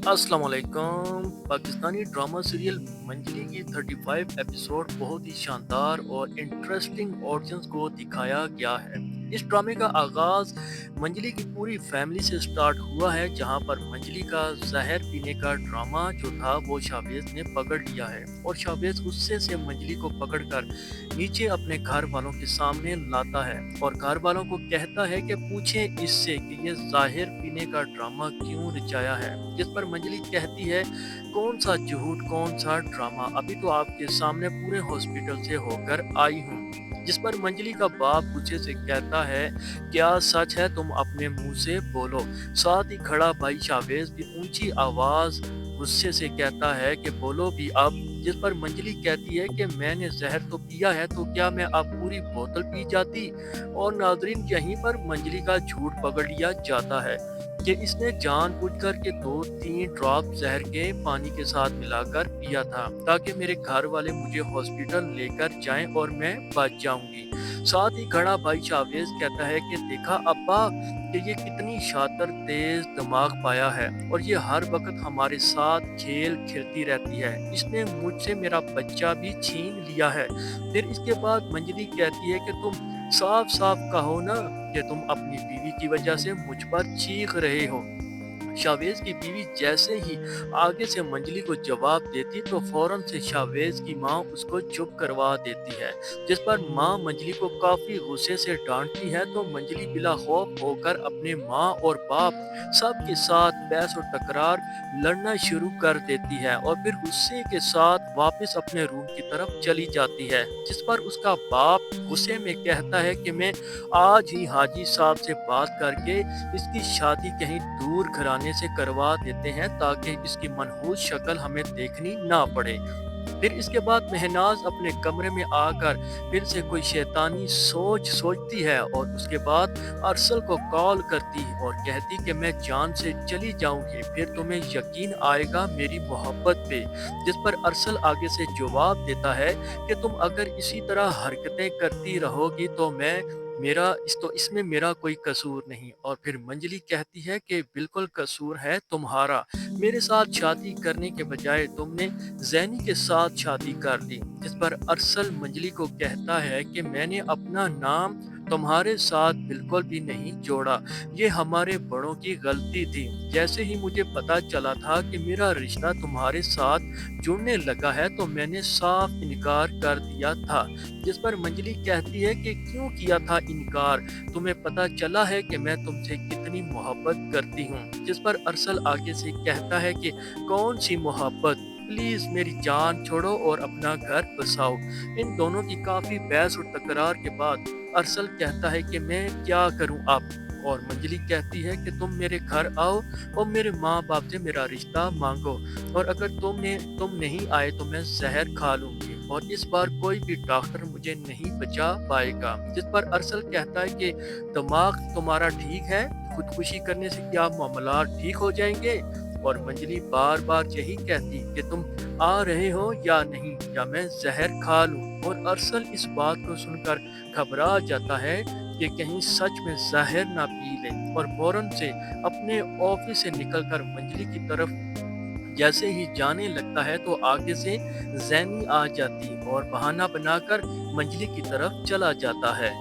अस्सलाम वालेकुम। Pakistani drama serial मंजली की 35 एपिसोड बहुत ही शानदार और इंटरेस्टिंग ऑडियंस को दिखाया गया है। इस ड्रामे का आगाज मंजली की पूरी फैमिली से स्टार्ट हुआ है, जहां पर मंजली का जहर पीने का ड्रामा जो था वो शावेज ने पकड़ लिया है और शावेज गुस्से से मंजली को पकड़कर नीचे अपने घर वालों के सामने लाता है और घर वालों को कहता है कि पूछें इससे कि ये जाहिर पीने का ड्रामा क्यों रचाया है। जिस पर मंजली कहती है, कौन सा झूठ, कौन सा ड्रामा, अभी तो आपके सामने पूरे हॉस्पिटल से होकर आई हूँ। जिस पर मंजली का बाप गुस्से से कहता है, क्या सच है? तुम अपने मुंह से बोलो। साथ ही खड़ा भाई शावेज भी ऊंची आवाज गुस्से से कहता है कि बोलो भी अब। जिस पर मंजली कहती है कि मैंने जहर तो पिया है, तो क्या मैं अब पूरी बोतल पी जाती। और नाजरीन, यहीं पर मंजली का झूठ पकड़ लिया जाता है कि इसने जानबूझकर के 2-3 ड्रॉप जहर के पानी के साथ मिलाकर पिया था, ताकि मेरे घर वाले मुझे हॉस्पिटल लेकर जाएं और मैं बच जाऊंगी। साथ ही खड़ा भाई शावेज कहता है कि देखा अब्बा, कि ये कितनी शातिर तेज दिमाग पाया है और ये हर वक्त हमारे साथ खेल खेलती रहती है। इसने मुझसे मेरा बच्चा भी छीन लिया है। फिर इसके बाद मंजली कहती है कि तुम साफ साफ कहो ना कि तुम अपनी बीवी की वजह से मुझ पर चीख रहे हो। शावेज की बीवी जैसे ही आगे से मंजली को जवाब देती तो फौरन से शावेज की माँ उसको चुप करवा देती है। जिस पर माँ मंजली को काफी गुस्से से डांटती है तो मंजली बिला खौफ होकर अपने माँ और बाप सबके साथ बहस और तकरार लड़ना शुरू कर देती है और फिर गुस्से के साथ वापस अपने रूम की तरफ चली जाती है। जिस पर उसका बाप गुस्से में कहता है कि मैं आज ही हाजी साहब से बात करके इसकी शादी कहीं दूर घराने से करवा देते हैं, ताकि इसकी मनहूस शक्ल हमें देखनी ना पड़े। फिर इसके बाद महनाज अपने कमरे में आकर फिर से कोई शैतानी सोच सोचती है और उसके बाद अरसल को कॉल करती और कहती कि मैं जान से चली जाऊंगी, फिर तुम्हें यकीन आएगा मेरी मोहब्बत पे। जिस पर अरसल आगे से जवाब देता है कि तुम अगर इसी तरह हरकतें करती रहोगी तो इसमें मेरा कोई कसूर नहीं। और फिर मंजली कहती है कि बिल्कुल कसूर है तुम्हारा। मेरे साथ शादी करने के बजाय तुमने जैनी के साथ शादी कर ली। जिस पर अरसल मंजली को कहता है कि मैंने अपना नाम तुम्हारे साथ बिल्कुल भी नहीं जोड़ा, ये हमारे बड़ों की गलती थी। जैसे ही मुझे पता चला था कि मेरा रिश्ता तुम्हारे साथ जुड़ने लगा है तो मैंने साफ इनकार कर दिया था। जिस पर मंजली कहती है कि क्यों किया था इनकार, तुम्हें पता चला है कि मैं तुमसे कितनी मोहब्बत करती हूँ। जिस पर अरसल आगे से कहता है कि कौन सी मोहब्बत, प्लीज मेरी जान छोड़ो और अपना घर बसाओ। इन दोनों की काफी बहस और तकरार के बाद अरसल कहता है कि मैं क्या करूं अब। और मंजली कहती है कि तुम मेरे घर आओ और मेरे माँ बाप से मेरा रिश्ता मांगो, और अगर तुम नहीं आए तो मैं जहर खा लूंगी और इस बार कोई भी डॉक्टर मुझे नहीं बचा पाएगा। जिस पर अरसल कहता है कि दिमाग तुम्हारा ठीक है, खुदकुशी करने से क्या मामला ठीक हो जाएंगे। और मंजली बार बार यही कहती कि तुम आ रहे हो या नहीं, या मैं जहर खा लूं। और अरसल इस बात को सुनकर घबरा जाता है कि कहीं सच में जहर ना पी ले और फौरन से अपने ऑफिस से निकलकर मंजली की तरफ जैसे ही जाने लगता है तो आगे से जैनी आ जाती और बहाना बनाकर मंजली की तरफ चला जाता है।